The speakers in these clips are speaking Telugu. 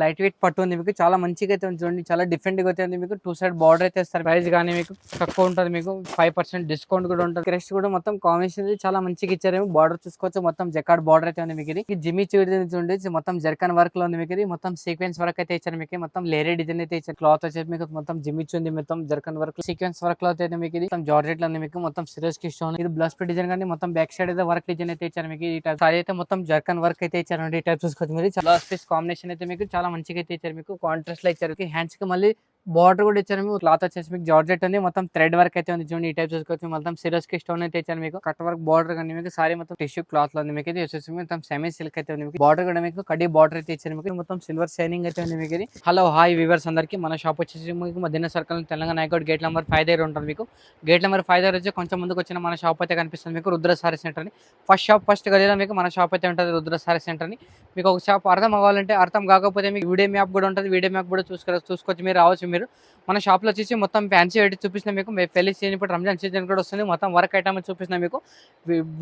లైట్ వెయిట్ పట్టు ఉంది మీకు, చాలా మంచిగా అయితే ఉంది చూడండి, చాలా డిఫరెంట్ గా అయితే ఉంది మీకు. 2 సైడ్ బార్డర్ అయితే ఇస్తారు. ప్రైస్ కానీ మీకు తక్కువ ఉంటుంది, మీకు 5% డిస్కౌంట్ కూడా ఉంటుంది. క్రెస్ట్ కూడా మొత్తం కాంబినేషన్ చాలా మంచిగా ఇచ్చారు. బార్డర్ చూసుకోవచ్చు, మొత్తం జకార్డ్ బార్డర్ అయితే ఉంది మీకు. ఇది జిమ్మి చూడండి, మొత్తం జర్కన్ వర్క్ లో ఉంది మీకు. ఇది మొత్తం సీక్వెన్స్ వర్క్ అయితే ఇచ్చారు మీకు. మొత్తం లేరీ డిజైన్ అయితే ఇచ్చారు. క్లాత్ వచ్చేసి మీకు మొత్తం జిమ్మి ఉంది, మొత్తం జర్కన్ వర్క్ సీక్వెన్స్ వర్క్ లో అయితే మీకు. ఇది మొత్తం జార్జెట్ లో ఉంది మీకు, మొత్తం సిరోస్ కి స్టోన్. ఇది బ్లౌజ్ పీస్ డిజైన్ కానీ మొత్తం బ్యాక్ సైడ్ అయితే వర్క్ డిజైన్ అయితే ఇచ్చారు మీకు. ఈ టైప్ సారీ అయితే మొత్తం జర్కన్ వర్క్ అయితే ఇచ్చారు. ఈ టైప్ చూసుకోవచ్చు మీరు. బ్లౌజ్ పీస్ కాంబినేషన్ అయితే మీకు చాలా మంచిగా అయితే ఇచ్చారు మీకు. కాంట్రాస్ట్ లో ఇచ్చారు. హ్యాండ్స్ కి మళ్ళీ బార్డర్ కూడా ఇచ్చారు మీకు. క్లాత్ వచ్చేసి మీకు జార్జెట్ ఉంది, మొత్తం థ్రెడ్ వర్క్ అయితే ఉంది చూడండి. ఈ టైప్ చూసుకోవచ్చు, మొత్తం సిరోస్ కి స్టోన్ అయితే ఇచ్చారు మీకు. కట్ వర్క్ బార్డర్ కానీ మీకు సారీ మొత్తం టిష్యూ క్లాత్ లో ఉంది మీకు. ఇది వచ్చేసి మొత్తం సెమీ సిల్క్ అయితే ఉంది మీకు. బార్డర్ కూడా మీకు కడ్డీ బార్డర్ అయితే ఇచ్చారు మీకు. మొత్తం సిల్వర్ షైనింగ్ అయితే ఉంది మీకు. ఇది హలో హాయ్ వ్యూవర్స్ అందరికి, మన షాప్ వచ్చేసి మీకు Madina circle Telangana high court gate number 5 దగ్గర ఉంటుంది మీకు. గేట్ నెంబర్ 5 దగ్గర వచ్చి కొంచెం ముందుకు వచ్చిన మన షాప్ అయితే కనిపిస్తుంది మీకు, రుద్ర సారీ సెంటర్ అని. ఫస్ట్ గదిలో మీకు మన షాప్ అయితే ఉంటుంది, రుద్ర సారీ సెంటర్ అని. మీకు ఒక షాప్ అర్థం అవ్వాలంటే, అర్థం కాకపోతే మీకు వీడియో మ్యాప్ కూడా ఉంటుంది, వీడియో మ్యాప్ కూడా చూసుకోవచ్చు మీరు, రావచ్చు మీరు. మన షాప్లో వచ్చేసి మొత్తం ఫ్యాన్సీ ఐటీ చూపిస్తున్నా మీకు. పెళ్లి సీజన్ ఇప్పుడు రంజాన్ సీజన్ కూడా వస్తుంది, మొత్తం వర్క్ ఐటమ్ చూపిస్తున్నా మీకు.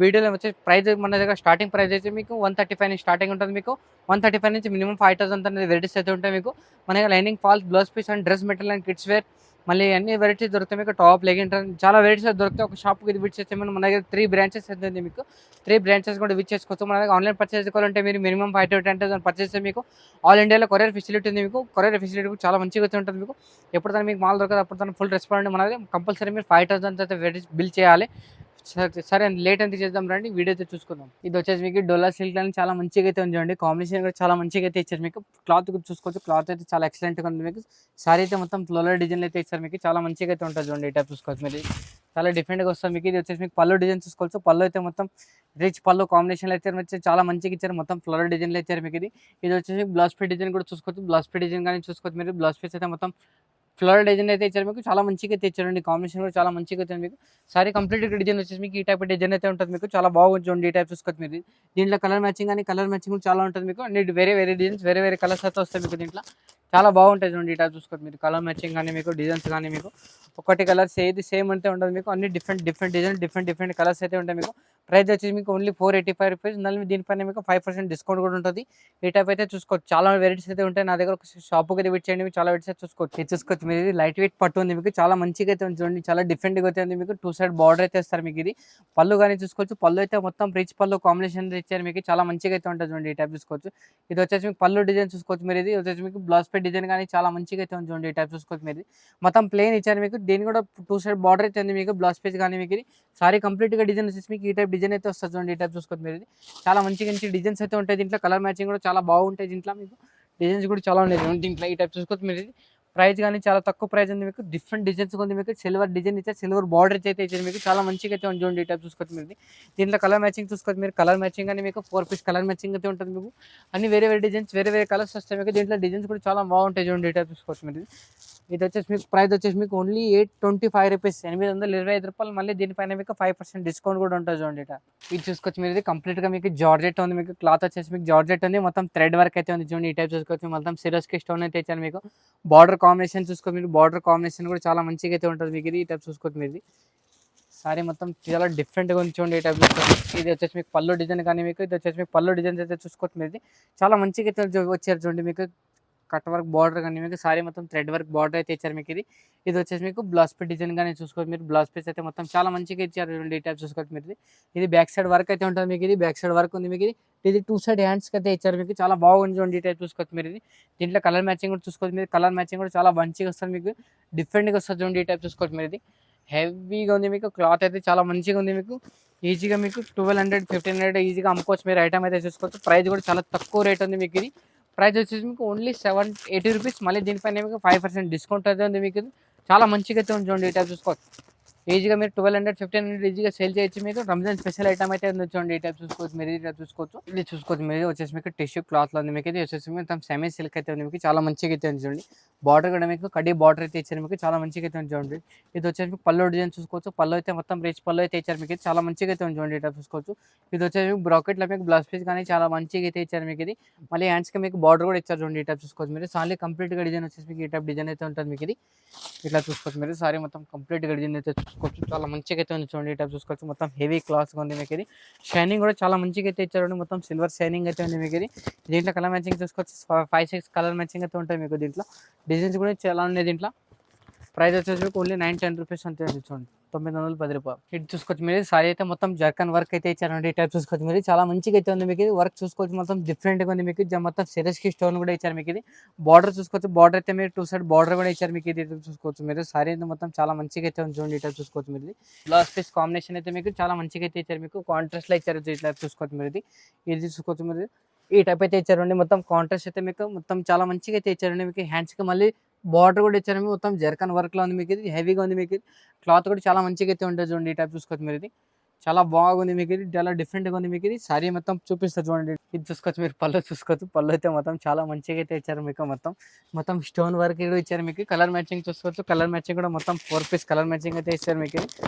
వీడియోలో వచ్చేసి ప్రైస్ మన దగ్గర స్టార్టింగ్ ప్రైస్ అయితే మీకు 135 నుంచి స్టార్టింగ్ ఉంటుంది మీకు. 135 నుంచి మినిమం 5000 అనేది వెరైటీస్ అయితే ఉంటాయి మీకు. మన దగ్గర lining falls, blouse piece and dress material and kids wear మళ్ళీ అన్ని వెరైటీస్ దొరుకుతాయి మీకు. టాప్ లెగిన్ చాలా వెరైటీస్ దొరుకుతాయి. ఒక షాప్కి ఇది విచ్ చేస్తే మన దగ్గర 3 బ్రాంచెస్ అయితే మీకు. 3 బ్రాంచెస్ కూడా విచ్ చేసుకోవచ్చు. మన దగ్గర ఆన్లైన్ పర్చేస్ చేసుకోవాలంటే మీరు మినిమం 5 to 10,000 పర్చేస్ మీకు ఆల్ ఇండియాలో కొరియర్ ఫెసిలిటీ ఉంది మీకు. కొరియర్ ఫెసిలిటీ చాలా మంచిగా అయితే ఉంటుంది మీకు. ఎప్పుడు తను మీకు మాల్ దొరకదు అప్పుడు తను ఫుల్ రెస్పాండ్. మన దగ్గర కంపల్సరీ మీరు 5,000 అయితే వెరైటీస్ బిల్ చేయాలి. సరే లేట్ ఎంత చేద్దాం రండి, వీడియో అయితే చూసుకుందాం. ఇది వచ్చేసి మీకు డోలా సిల్క్ అని చాలా మంచిగా అయితే ఉంచండి. కాంబినేషన్ కూడా చాలా మంచిగా అయితే ఇచ్చారు మీకు. క్లాత్ కూడా చూసుకోవచ్చు, క్లాత్ అయితే చాలా ఎక్సలెంట్గా ఉంది మీకు. సారీ అయితే మొత్తం ఫ్లోరల్ డిజైన్ అయితే ఇచ్చారు మీకు, చాలా మంచిగా అయితే ఉంటుంది చూడండి. ఈ టైప్ చూసుకోవచ్చు మీరు, చాలా డిఫరెంట్గా వస్తుంది మీకు. ఇది వచ్చేసి మీకు పళ్ళు డిజైన్ చూసుకోవచ్చు. పళ్ళు అయితే మొత్తం రిచ్ పళ్ళు కాంబినేషన్ అయితే వచ్చి చాలా మంచిగా ఇచ్చారు. మొత్తం ఫ్లోరల్ డిజైన్లో ఇచ్చారు మీకు. ఇది వచ్చేసి బ్లౌజ్ పీస్ డిజైన్ కూడా చూసుకోవచ్చు. బ్లౌజ్ పీస్ డిజైన్ కానీ చూసుకోవచ్చు మీరు. బ్లౌజ్ పీస్ అయితే మొత్తం ఫ్లోరల్ డిజైన్ అయితే ఇచ్చారు మీకు, చాలా మంచిగా అయితే ఇచ్చారండి. కాంబినేషన్ కూడా చాలా మంచిగా అయితే మీకు. సారీ కంప్లీట్ డిజైన్ వచ్చేసి మీకు ఈ టైప్ డిజైన్ అయితే ఉంటుంది మీకు, చాలా బాగుంది చూడండి. ఈ టైప్ చూసుకోవచ్చు మీరు. దీంట్లో కలర్ మ్యాచింగ్ కానీ కలర్ మ్యాచింగ్ కూడా చాలా ఉంటుంది మీకు. అన్ని వేరే డిజైన్స్ వేరే కలర్స్ అయితే వస్తాయి మీకు. దీంట్లో చాలా బాగుంటుంది చూడండి. ఈ టైప్ చూసుకోవచ్చు మీరు. కలర్ మ్యాచింగ్ కానీ మీకు, డిజైన్స్ కానీ మీకు ఒకటి కలర్స్ ఏది సేమ్ అంటే ఉండదు మీకు. అన్ని డిఫరెంట్ డిజైన్ డిఫరెంట్ కలర్స్ అయితే ఉంటాయి మీకు. ప్రైస్ వచ్చేసి మీకు ఓన్లీ 485 రూపీస్. మళ్ళీ దీనిపైన మీకు 5% డిస్కౌంట్ కూడా ఉంటుంది. ఈ టైప్ అయితే చూసుకోవచ్చు, చాలా వెరైటీస్ అయితే ఉంటాయి. నా దగ్గర ఒక షాప్కి అయితే విజిట్ చేయండి, చాలా వెరైటీస్ చూసుకోవచ్చు మీరు. ఇది లైట్ వెయిట్ పట్టు ఉంది మీకు, చాలా మంచిగా అయితే ఉంది చూడండి, చాలా డిఫరెంట్గా అయితే ఉంది మీకు. 2 సైడ్ బార్డర్ అయితే ఇస్తారు మీకు. ఇది పళ్ళు కానీ చూసుకోవచ్చు, పళ్ళు అయితే మొత్తం రిచ్ పళ్ళు కాంబినేషన్ ఇచ్చారు మీకు, చాలా మంచిగా అయితే ఉంటుంది చూడండి. ఈ టైప్ చూసుకోవచ్చు. ఇది వచ్చేసి మీకు పళ్ళు డిజైన్ చూసుకోవచ్చు మీరు. ఇది వచ్చేసి మీకు బ్లౌజ్ పీస్ డిజైన్ కానీ చాలా మంచిగా అయితే ఉంది చూడండి. ఈ టైప్ చూసుకోవచ్చు మీరు. మొత్తం ప్లేన్ ఇచ్చారు మీకు. దీని కూడా 2 సైడ్ బార్డర్ అయితే ఉంది మీకు. బ్లౌజ్ పీస్ కానీ మీకు. ఇది సారీ కంప్లీట్గా డిజైన్ వచ్చేసి మీకు ఈ టైప్ డిజైన్ అయితే వస్తుంది చూడండి. ఈ టైప్ చూసుకోవచ్చు మీరు. ఇది చాలా మంచి డిజైన్స్ అయితే ఉంటాయి దీంట్లో. కలర్ మ్యాచింగ్ కూడా చాలా బాగుంటాయి దీంట్లో మీకు. డిజైన్స్ కూడా చాలా ఉన్నాయి దీంట్లో. ఈ టైప్ చూసుకోవచ్చు మీరు. ఇది ప్రైస్ కానీ చాలా తక్కువ ప్రైస్ ఉంది మీకు. డిఫరెంట్ డిజైన్స్ ఉంది మీకు. సిల్వర్ డిజైన్ ఇచ్చారు, సిల్వర్ బార్డర్ అయితే ఇచ్చారు మీకు, చాలా మంచిగా అయితే ఉంది చూడండి. ఈ టైప్ చూసుకోవచ్చు మీరు. దీంట్లో కలర్ మ్యాచింగ్ చూసుకోవచ్చు మీరు. కలర్ మ్యాచింగ్ కానీ మీకు 4 పీస్ కలర్ మ్యాచింగ్ అయితే ఉంటుంది మీకు. అన్ని వేరే డిజైన్స్ వేరే కలర్స్ వస్తాయి మీకు. దీంట్లో డిజైన్స్ కూడా చాలా బాగుంటాయి చూడండి. ఈ టైప్ చూసుకోవచ్చు మీరు. ఇది వచ్చేసి మీకు ప్రైస్ వచ్చేసి మీకు ఓన్లీ 825 రూపీస్, 825 రూపాయలు. మళ్ళీ దీనిపైన మీకు 5% డిస్కౌంట్ కూడా ఉంటుంది చూడండి. ఇది చూసుకోవచ్చు మీరు. ఇది కంప్లీట్గా మీకు జార్జెట్ ఉంది మీకు. క్లాత్ వచ్చేసి మీకు జార్జెట్ ఉంది, మొత్తం థ్రెడ్ వర్క్ అయితే ఉంది చూడండి. ఈ టైప్ చూసుకోవచ్చు. మొత్తం సిరోస్కి స్టోన్ అయితే ఇచ్చారు మీకు. బార్డర్ కాంబినేషన్ చూసుకోవచ్చు మీరు. బార్డర్ కాంబినేషన్ కూడా చాలా మంచిగా అయితే ఉంటుంది మీకు. ఇది ఈ టైప్ చూసుకోవచ్చు మీరు. సారీ మొత్తం చాలా డిఫరెంట్గా ఉంది చూడండి. ఈ టైప్ ఇది వచ్చేసి మీకు పళ్ళు డిజైన్ కానీ మీకు. ఇది వచ్చేసి మీకు పళ్ళు డిజైన్స్ అయితే చూసుకోవచ్చు మీరు. చాలా మంచిగా అయితే వచ్చారు చూడండి మీకు. కట్ వర్క్ బార్డర్ కానీ మీకు. సారీ మొత్తం థ్రెడ్ వర్క్ బార్డర్ అయితే ఇచ్చారు మీకు. ఇది వచ్చేసి మీకు బ్లౌజ్ పీస్ డిజైన్ కానీ చూసుకోవచ్చు మీరు. బ్లౌజ్ పీస్ అయితే మొత్తం చాలా మంచిగా ఇచ్చారు చూడండి. ఈ టైప్ చూసుకోవచ్చు మీరు. ఇది బ్యాక్ సైడ్ వర్క్ అయితే ఉంటుంది మీకు. ఇది బ్యాక్ సైడ్ వర్క్ ఉంది మీకు. ఇది 2 సైడ్ హ్యాండ్స్కి అయితే ఇచ్చారు మీకు, చాలా బాగుంది చూడండి. ఈ టైప్ చూసుకోవచ్చు మీరు. ఇది దీంట్లో కలర్ మ్యాచింగ్ కూడా చూసుకోవచ్చు మీరు. కలర్ మ్యాచింగ్ కూడా చాలా మంచిగా వస్తుంది మీకు, డిఫరెంట్గా వస్తుంది చూడండి. ఈ టైప్ చూసుకోవచ్చు మీరు. ఇది హెవీగా ఉంది మీకు. క్లాత్ అయితే చాలా మంచిగా ఉంది మీకు. ఈజీగా మీకు 1200 1500 ఈజీగా అమ్ముకోవచ్చు మీరు. ఐటమ్ అయితే చూసుకోవచ్చు. ప్రైస్ కూడా చాలా తక్కువ రేట్ ఉంది మీకు. ఇది ప్రైస్ వచ్చేసి మీకు ఓన్లీ 780 రూపీస్. మళ్ళీ దీనిపైన మీకు 5% డిస్కౌంట్ అయితే ఉంది మీకు. చాలా మంచిగా అయితే ఉంది చూడండి. ఈ టైప్ చూసుకోవచ్చు. ఈజీగా మీరు 1200 1500 ఈజీగా సేల్ చేయొచ్చు మీకు. రంజాన్ స్పెషల్ ఐటమ్ అయితే ఉంది చూడండి. ఈ టైప్ చూసుకోవచ్చు మీరు. ఈ టైప్ చూసుకోవచ్చు. ఇది చూసుకోవచ్చు మీరు. వచ్చేసి మీకు టిష్యూ క్లాత్ లో ఉంది మీకు. ఇది వచ్చేసి మొత్తం సెమీ సిల్క్ అయితే ఉంది మీకు, చాలా మంచిగా అయితే ఉంది చూడండి. బార్డర్ కూడా మీకు కడ్డీ బార్డర్ అయితే ఇచ్చారు మీకు, చాలా మంచిగా అయితే ఉంది చూడండి. ఇది వచ్చేసి మీకు పళ్ళు డిజైన్ చూసుకోవచ్చు. పళ్ళు అయితే మొత్తం రిచ్ పళ్ళు అయితే ఇచ్చారు మీకు, చాలా మంచిగా అయితే ఉంది చూడండి. ఈ టైప్ చూసుకోవచ్చు. ఇది వచ్చేసి బ్రాకెట్లో మీకు బ్లౌజ్ పీస్ కానీ చాలా మంచిగా అయితే ఇచ్చారు మీకు. ఇది మళ్ళీ హ్యాండ్స్కి మీకు బార్డర్ కూడా ఇచ్చారు చూడండి. ఈ టైప్ చూసుకోవచ్చు మీరు. సారీ కంప్లీట్గా డిజైన్ వచ్చేసి మీకు ఈ టైప్ డిజైన్ అయితే ఉంటుంది మీకు. ఇది ఇట్లా చూసుకోవచ్చు మీరు. సారీ మొత్తం కంప్లీట్గా డిజైన్ అయితే చూసుకోవచ్చు, చాలా మంచిగా అయితే ఉంది చూడండి. ఈ టైప్ చూసుకోవచ్చు, మొత్తం హెవీ క్లాత్గా ఉంది మీకు ఇది. షైనింగ్ కూడా చాలా మంచిగా అయితే ఇచ్చారండి, మొత్తం సిల్వర్ షైనింగ్ అయితే ఉంది మీకు ఇది. దీంట్లో కలర్ మ్యాచింగ్ చూసుకోవచ్చు, 5-6 కలర్ మ్యాచింగ్ అయితే ఉంటాయి మీకు దీంట్లో. డిజైన్స్ కూడా చాలా ఉన్నాయి దీంట్లో. ప్రైస్ వచ్చేసి ఓన్లీ 910 రూపీస్ అంతే ఉంది చూడండి, 910 రూపాయలు. ఇది చూసుకోవచ్చు మీరు, సారీ అయితే మొత్తం జర్కన్ వర్క్ అయితే ఇచ్చారండి. ఈ టైప్ చూసుకోవచ్చు మీరు, చాలా మంచిగా అయితే ఉంది మీకు. వర్క్ చూసుకోవచ్చు, మొత్తం డిఫరెంట్గా ఉంది మీకు. మొత్తం సిరస్కి స్టోన్ కూడా ఇచ్చారు మీకు ఇది. బార్డర్ చూసుకోవచ్చు, బార్డర్ అయితే మీరు 2 సైడ్ బార్డర్ కూడా ఇచ్చారు మీకు ఇది. చూసుకోవచ్చు మీరు, సారీ అయితే మొత్తం చాలా మంచిగా అయితే ఉంది చూడండి. ఈ టైప్ చూసుకోవచ్చు మీరు, బ్లౌజ్ పీస్ కాంబినేషన్ అయితే మీకు చాలా మంచిగా అయితే ఇచ్చారు మీకు. కాంట్రాస్ట్ లో ఇచ్చారు ఇట్లా చూసుకోవచ్చు మీరు. ఇది చూసుకోవచ్చు మీరు, ఈ టైప్ అయితే ఇచ్చారండి. మొత్తం కాంట్రాస్ట్ అయితే మీకు మొత్తం చాలా మంచిగా అయితే ఇచ్చారండి మీకు. హ్యాండ్స్ కి మళ్ళీ బార్డర్ కూడా ఇచ్చారు, మొత్తం జర్కన్ వర్క్ లో ఉంది మీకు. ఇది హెవీగా ఉంది మీకు. క్లాత్ కూడా చాలా మంచిగా అయితే ఉంటుంది చూడండి. ఈ టైప్ చూసుకోవచ్చు మీరు, ఇది చాలా బాగుంది మీకు. ఇది చాలా డిఫరెంట్ గా ఉంది మీకు. ఇది సారీ మొత్తం చూపిస్తారు చూడండి. ఇది చూసుకోవచ్చు మీరు, పళ్ళు చూసుకోవచ్చు, పళ్ళు అయితే మొత్తం చాలా మంచిగా అయితే ఇచ్చారు మీకు. మొత్తం స్టోన్ వర్క్ కూడా ఇచ్చారు మీకు. కలర్ మ్యాచింగ్ చూసుకోవచ్చు, కలర్ మ్యాచింగ్ కూడా మొత్తం 4 పీస్ కలర్ మ్యాచింగ్ అయితే ఇచ్చారు మీకు.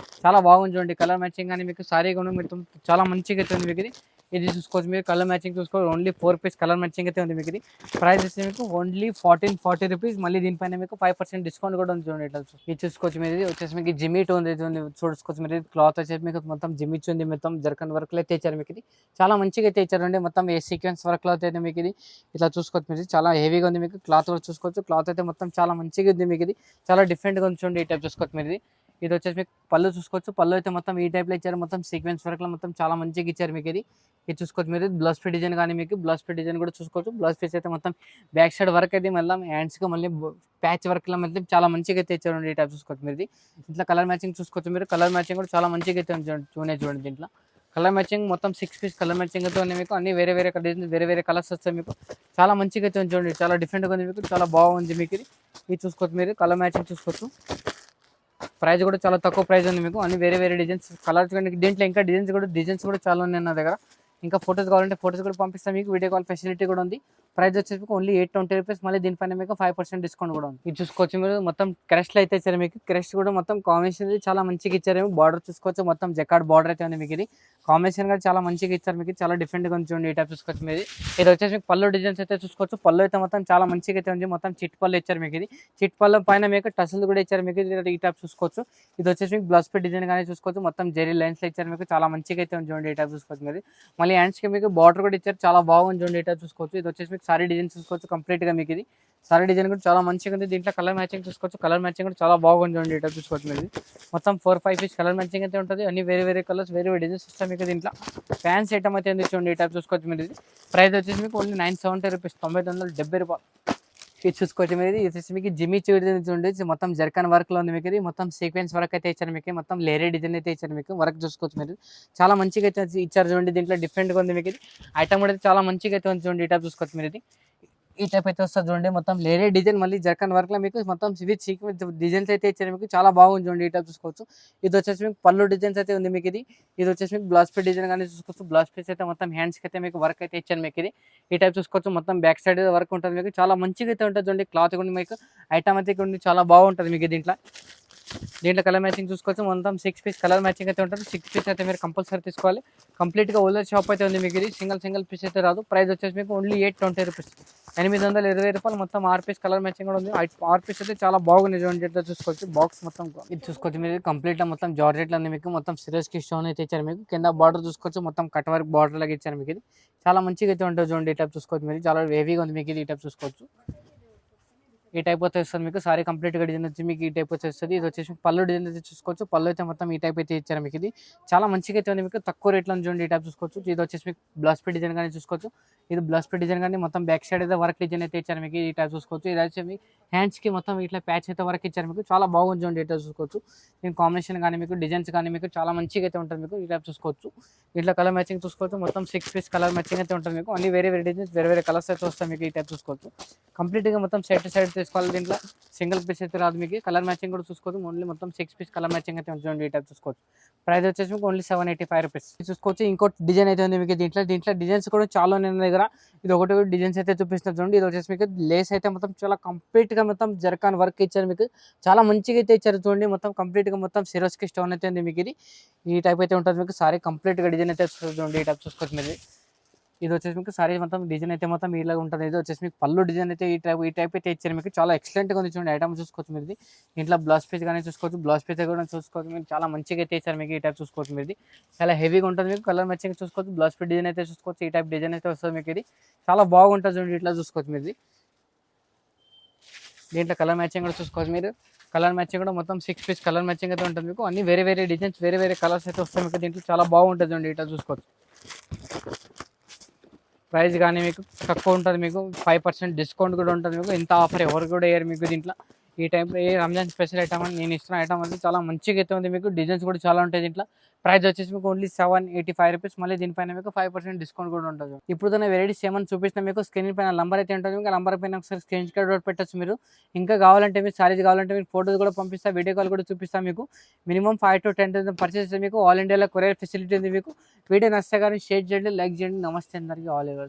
చాలా బాగుంది చూడండి కలర్ మ్యాచింగ్ కానీ మీకు. సారీ కూడా మొత్తం చాలా మంచిగా అయితే ఉంది మీకు. ఇది చూసుకోవచ్చు మీరు, కలర్ మ్యాచింగ్ చూసుకోవచ్చు, ఓన్లీ 4 పీస్ కలర్ మ్యాచింగ్ అయితే ఉంది మీకు. ఇది ప్రైస్ వచ్చి మీకు ఓన్లీ 1440 రూపీస్. మళ్ళీ దీనిపైన మీకు 5% డిస్కౌంట్ కూడా ఉంది చూడండి. ఇట్లా ఇది చూసుకోవచ్చు మీరు, ఇది వచ్చేసి మీకు జిమ్మిట్ ఉంది చూసుకోవచ్చు మీరు. క్లాత్ వచ్చేసి మీకు మొత్తం జిమ్మిచ్ ఉంది, మొత్తం జర్కన్ వర్క్ లో అయితే ఇచ్చారు మీకు. ఇది చాలా మంచిగా అయితే ఇచ్చారండి, మొత్తం ఏ సీక్వెన్స్ వర్క్ లో అయితే మీకు. ఇది ఇట్లా చూసుకోవచ్చు మీరు, చాలా హెవీగా ఉంది మీకు. క్లాత్ కూడా చూసుకోవచ్చు, క్లాత్ అయితే మొత్తం చాలా మంచిగా ఉంది మీకు. ఇది చాలా డిఫరెంట్ గా ఉంది చూడండి. ఈ టైప్ చూసుకోవచ్చు మీరు. ఇది వచ్చేసి మీకు పళ్ళు చూసుకోవచ్చు, పళ్ళు అయితే మొత్తం ఈ టైప్ లో ఇచ్చారు, మొత్తం సీక్వెన్స్ వర్క్ లో మొత్తం చాలా మంచిగా ఇచ్చారు మీకు. ఇది చూసుకోవచ్చు మీరు, బ్లౌజ్ పీస్ డిజైన్ కానీ మీకు బ్లౌజ్ పీస్ డిజైన్ కూడా చూసుకోవచ్చు. బ్లౌజ్ పీస్ అయితే మొత్తం బ్యాక్ సైడ్ వర్క్ అయితే మళ్ళీ హ్యాండ్స్ కి మళ్ళీ ప్యాచ్ వర్క్ లో మళ్ళీ చాలా మంచిగా అయితే ఇచ్చారు. ఈ టైప్ చూసుకోవచ్చు మీరు. ఇట్లా కలర్ మ్యాచింగ్ చూసుకోవచ్చు మీరు, కలర్ మ్యాచింగ్ కూడా చాలా మంచిగా అయితే చూడండి. దీంట్లో కలర్ మ్యాచింగ్ మొత్తం 6 పీస్ కలర్ మ్యాచింగ్ అయితే ఉన్నాయి మీకు. అన్ని వేరే డిజైన్ వేరే కలర్స్ వస్తాయి మీకు. చాలా మంచిగా అయితే చూడండి, చాలా డిఫరెంట్గా ఉంది మీకు, చాలా బాగుంది మీకు. ఇది చూసుకోవచ్చు మీరు, కలర్ మ్యాచింగ్ చూసుకోవచ్చు. ప్రైస్ కూడా చాలా తక్కువ ప్రైస్ ఉంది మీకు. అన్ని వేరే డిజైన్స్ కలర్స్ కానీ దీంట్లో ఇంకా డిజైన్స్ కూడా చాలా ఉన్నాయి నా దగ్గర. ఇంకా ఫోటోస్ కావాలంటే ఫోటోస్ కూడా పంపిస్తాం మీకు. వీడియో కాల్ ఫెసిలిటీ కూడా ఉంది. ప్రైస్ వచ్చేసి మీకు ఓన్లీ 820 రూపీస్. మళ్ళీ దీనిపైన మీకు 5% డిస్కౌంట్ కూడా ఉంది. ఇది చూసుకోవచ్చు మీరు, మొత్తం క్రస్ట్ అయితే ఇచ్చారు మీకు. క్రస్ట్ కూడా మొత్తం కాంబినేషన్ చాలా మంచిగా ఇచ్చారు. బార్డర్ చూసుకోవచ్చు, మొత్తం జకార్డ్ బార్డర్ అయితే ఉంది మీకు. ఇది కాంబినేషన్ కూడా చాలా మంచిగా ఇచ్చారు మీకు, చాలా డిఫరెంట్ గా ఉంది చూడండి. ఈ టైప్ చూసుకోవచ్చు మీరు. ఇది వచ్చేసి మీకు పళ్ళు డిజైన్స్ అయితే చూసుకోవచ్చు. పళ్ళు అయితే మొత్తం చాలా మంచిగా అయితే ఉంది, మొత్తం చిట్ పళ్ళు ఇచ్చారు మీకు. ఇది చిట్ పళ్ళు పైన మీకు టసల్ కూడా ఇచ్చారు మీకు. ఈ టైప్ చూసుకోవచ్చు. ఇది వచ్చేసి మీకు బ్లౌజ్ పీస్ డిజైన్ కానీ చూసుకోవచ్చు, మొత్తం జెరీ లైన్స్ ఇచ్చారు మీకు, చాలా మంచిగా అయితే ఉంది చూడండి. ఈ టైప్ చూసుకోవచ్చు మీరు. మళ్ళీ హ్యాండ్స్ కి మీకు బార్డర్ కూడా ఇచ్చారు, చాలా బాగుంది చూడండి. ఈ టైప్ చూసుకోవచ్చు. ఇది వచ్చేసి మీకు సారీ డిజైన్ చూసుకోవచ్చు కంప్లీట్ గా మీకు. ఇది సారీ డిజైన్ కూడా చాలా మంచిగా ఉంది. దీంట్లో కలర్ మ్యాచింగ్ చూసుకోవచ్చు, కలర్ మ్యాచింగ్ కూడా చాలా బాగుంది చూడండి. ఈ టైప్ చూసుకోవచ్చు మీరు. మొత్తం 4-5 పీస్ కలర్ మ్యాచింగ్ అయితే ఉంటుంది. అన్ని వేరే కలర్స్ వేరే డిజైన్స్ వస్తాయి మీకు. దీంట్లో ఫ్యాన్స్ ఐటమ్ అయితే ఉంది చూడండి. ఈ టైప్ చూసుకోవచ్చు మీరు. ఇది ప్రైస్ వచ్చేసి మీకు ఓన్లీ 970 రూపీస్, 970 రూపాయలు. ఇది చూసుకోవచ్చు మీరు. ఇది వచ్చేసి మీకు జిమ్మి చూడండి, మొత్తం జర్కన్ వర్క్ లో ఉంది మీకు. ఇది మొత్తం సీక్వెన్స్ వర్క్ అయితే ఇచ్చారు మీకు, మొత్తం లేరే డిజైన్ అయితే ఇచ్చారు మీకు. వర్క్ చూసుకోవచ్చు మీరు, చాలా మంచిగా అయితే ఇచ్చారు చూడండి. దీంట్లో డిఫరెంట్ గా ఉంది మీకు. ఇది ఐటమ్ కూడా చాలా మంచిగా అయితే ఉంది చూడండి. ఈ టైప్ చూసుకోవచ్చు మీరు. ఇది ఈ టైప్ అయితే వస్తుంది చూడండి, మొత్తం లేరే డిజైన్ మళ్ళీ జర్కన్ వర్క్ లో మీకు మొత్తం విత్ సీక్వెన్స్ డిజైన్స్ అయితే ఇచ్చారు మీకు, చాలా బాగుంది చూడండి. ఈ టైప్ చూసుకోవచ్చు. ఇది వచ్చేసి మీకు పళ్ళు డిజైన్స్ అయితే ఉంది మీకు. ఇది వచ్చేసి మీకు బ్లౌజ్ పీస్ డిజైన్ కానీ చూసుకోవచ్చు. బ్లౌజ్ పీస్ అయితే మొత్తం హ్యాండ్స్ కి అయితే మీకు వర్క్ అయితే ఇచ్చారు మీకు. ఇది ఈ టైప్ చూసుకోవచ్చు, మొత్తం బ్యాక్ సైడ్ వర్క్ ఉంటుంది మీకు, చాలా మంచిగా అయితే ఉంటుంది చూడండి. క్లాత్ కూడా మీకు ఐటమ్ అయితే చాలా బాగుంటుంది మీకు. దీంట్లో కలర్ మ్యాచింగ్ చూసుకోవచ్చు, మొత్తం 6 పీస్ కలర్ మ్యాచింగ్ అయితే ఉంటుంది. 6 పీస్ అయితే మీరు కంపల్సరీ తీసుకోవాలి. కంప్లీట్ గా హోల్సేల్ షాప్ అయితే ఉంది మీకు. ఇది సింగిల్ పీస్ అయితే రాదు. ప్రైస్ వచ్చేసి మీకు ఓన్లీ 820 రూపీస్, 820 రూపాయలు. మొత్తం 6 పీస్ కలర్ మ్యాచింగ్ కూడా ఉంది. 6 పీస్ అయితే చాలా బాగుంది చూడండి. ఇట్లా చూసుకోవచ్చు. బాక్స్ మొత్తం ఇది చూసుకోవచ్చు మీరు, కంప్లీట్ గా మొత్తం జార్జెట్ లో ఉంది మీకు. మొత్తం సిరస్ కి స్టోన్ అయితే ఇచ్చారు మీకు. కింద బార్డర్ చూసుకోవచ్చు, మొత్తం కట్ వర్క్ బార్డర్ లాగా ఇచ్చారు మీకు. ఇది చాలా మంచిగా అయితే ఉంటుంది చూడండి. ఈ టైప్ చూసుకోవచ్చు మీరు, చాలా హెవీగా ఉంది మీకు. ఇది ఈ టైప్ చూసుకోవచ్చు. ఈ టైప్ అయితే వస్తుంది మీకు. సారీ కంప్లీట్ గా డిజైన్ వచ్చి మీకు ఈ టైప్ వచ్చేస్తుంది. ఇది వచ్చేసి పళ్ళు డిజైన్ అయితే చూసుకోవచ్చు. పళ్ళు అయితే మొత్తం ఈ టైప్ అయితే ఇచ్చారు మీకు. ఇది చాలా మంచిగా అయితే ఉంది మీకు, తక్కువ రేట్లో చూడండి. ఈ టైప్ చూసుకోవచ్చు. ఇది వచ్చేసి మీకు బ్లౌజ్ పీస్ డిజైన్ కానీ చూసుకోవచ్చు. ఇది బ్లౌజ్ పీస్ డిజైన్ కానీ మొత్తం బ్యాక్ సైడ్ అయితే వర్క్ డిజైన్ అయితే ఇచ్చారు మీకు. ఈ టైప్ చూసుకోవచ్చు. ఇది వచ్చి మీ హ్యాండ్స్ కి మొత్తం ఇట్లా ప్యాచ్ అయితే వర్క్ ఇచ్చారు మీకు, చాలా బాగుంది చూడండి. ఈ టైప్ చూసుకోవచ్చు. దీని కాంబినేషన్ కానీ మీకు డిజైన్స్ కానీ మీకు చాలా మంచిగా అయితే ఉంటుంది మీకు. ఈ టైప్ చూసుకోవచ్చు. ఇట్లా కలర్ మ్యాచింగ్ చూసుకోవచ్చు. మొత్తం 6 పీస్ కలర్ మ్యాచింగ్ అయితే ఉంటుంది మీకు. అన్ని వేరే డిజైన్స్ వేరే కలర్స్ అయితే వస్తాయి మీకు. ఈ టైప్ చూసుకోవచ్చు. కంప్లీట్ గా మొత్తం సైడ్ టు సైడ్ తీసుకోవాలి. దీంట్లో సింగిల్ పీస్ అయితే రాదు మీకు. కలర్ మ్యాచింగ్ కూడా చూసుకోవచ్చు. ఓన్లీ మొత్తం 6 పీస్ కలర్ మ్యాచింగ్ అయితే ఉంటుంది. ఈ టైప్ చూసుకోవచ్చు. ప్రైస్ వచ్చేసి మీకు ఓన్లీ 785 రూపీస్ చూసుకోవచ్చు. ఇంకోటి డిజైన్ అయితే ఉంది మీకు. దీంట్లో డిజైన్స్ కూడా చాలా ఉన్నాయి నా దగ్గర. ఇది ఒకటి డిజైన్స్ అయితే చూపిస్తున్నారు చూడండి. ఇది వచ్చేసి మీకు లేస్ అయితే మొత్తం చాలా కంప్లీట్ గా మొత్తం జర్కాన్ వర్క్ ఇచ్చారు మీకు, చాలా మంచిగా అయితే ఇచ్చారు చూడండి. మొత్తం కంప్లీట్ గా మొత్తం సిరోస్ కి స్టోన్ అయితే ఉంది మీకు. ఇది ఈ టైప్ అయితే ఉంటుంది మీకు. సారీ కంప్లీట్ గా డిజైన్ అయితే చూడండి. ఈ టైప్ చూసుకోవచ్చు మీరు. ఇది వచ్చేసి మీకు సారీ మొత్తం డిజైన్ అయితే మొత్తం ఇలాగ ఉంటుంది. ఇది వచ్చేసి మీకు పళ్ళు డిజైన్ అయితే ఈ టైప్ అయితే ఇచ్చారు మీకు. చాలా ఎక్సలెంట్గా ఉంది చూడండి. ఐటమ్ చూసుకోవచ్చు మీరు. ఇంట్లో బ్లౌజ్ పీస్ కానీ చూసుకోవచ్చు. బ్లౌజ్ పీస్ కూడా చూసుకోవచ్చు మీరు. చాలా మంచిగా అయితే ఇచ్చారు మీకు. ఈ టైప్ చూసుకోవచ్చు మీరు. చాలా హెవీగా ఉంటుంది మీకు. కలర్ మ్యాచింగ్ చూసుకోవచ్చు. బ్లౌజ్ పీస్ డిజైన్ అయితే చూసుకోవచ్చు. ఈ టైప్ డిజైన్ అయితే వస్తుంది మీకు. ఇది చాలా బాగుంటుంది చూడండి. ఇట్లా చూసుకోవచ్చు మీరు. దీంట్లో కలర్ మ్యాచింగ్ కూడా చూసుకోవచ్చు మీరు. కలర్ మ్యాచింగ్ కూడా మొత్తం 6 పీస్ కలర్ మ్యాచింగ్ అయితే ఉంటుంది మీకు. అన్ని వేరే వేరే డిజైన్స్ వేరే వేరే కలర్స్ అయితే వస్తాయి మీకు. దీంట్లో చాలా బాగుంటుంది చూడండి. ఇట్లా చూసుకోవచ్చు. ప్రైస్ కానీ మీకు తక్కువ ఉంటుంది మీకు. 5% డిస్కౌంట్ కూడా ఉంటుంది మీకు. ఇంత ఆఫర్ ఎవరు కూడా వేయరు మీకు దీంట్లో. ఈ టైంలో ఏ రంజాన్ స్పెషల్ ఐటమ్ అని నేను ఇస్తున్న ఐటమ్ అంటే చాలా మంచిగా అయితే ఉంది మీకు. డిజైన్స్ కూడా చాలా ఉంటాయి దీంట్లో. ప్రైస్ వచ్చేసి మీకు ఓన్లీ 785 రూపీస్. మళ్ళీ దీనిపైన మీకు 5% డిస్కౌంట్ కూడా ఉంటుంది. ఇప్పుడు తన వెరైటీస్ ఏమని చూపించిన మీకు స్క్రీన్ పైన నంబర్ అయితే ఉంటుంది మీకు. నంబర్ పైన ఒకసారి స్క్రీన్ షాట్ పెట్టచ్చు మీరు. ఇంకా కావాలంటే మీరు సారీస్ కావాలంటే మీరు ఫోటోస్ కూడా పంపిస్తా, వీడియో కాల్ కూడా చూపిస్తాను మీకు. మినిమం 5 to 10,000 పర్చేస్ మీకు ఆల్ ఇండియాలో కొరియర్ ఫెసిలిటీ ఉంది మీకు. వీడియో నచ్చితే కానీ షేర్ చేయండి, లైక్ చేయండి. నమస్తే అందరికీ, ఆల్ ఎవర్.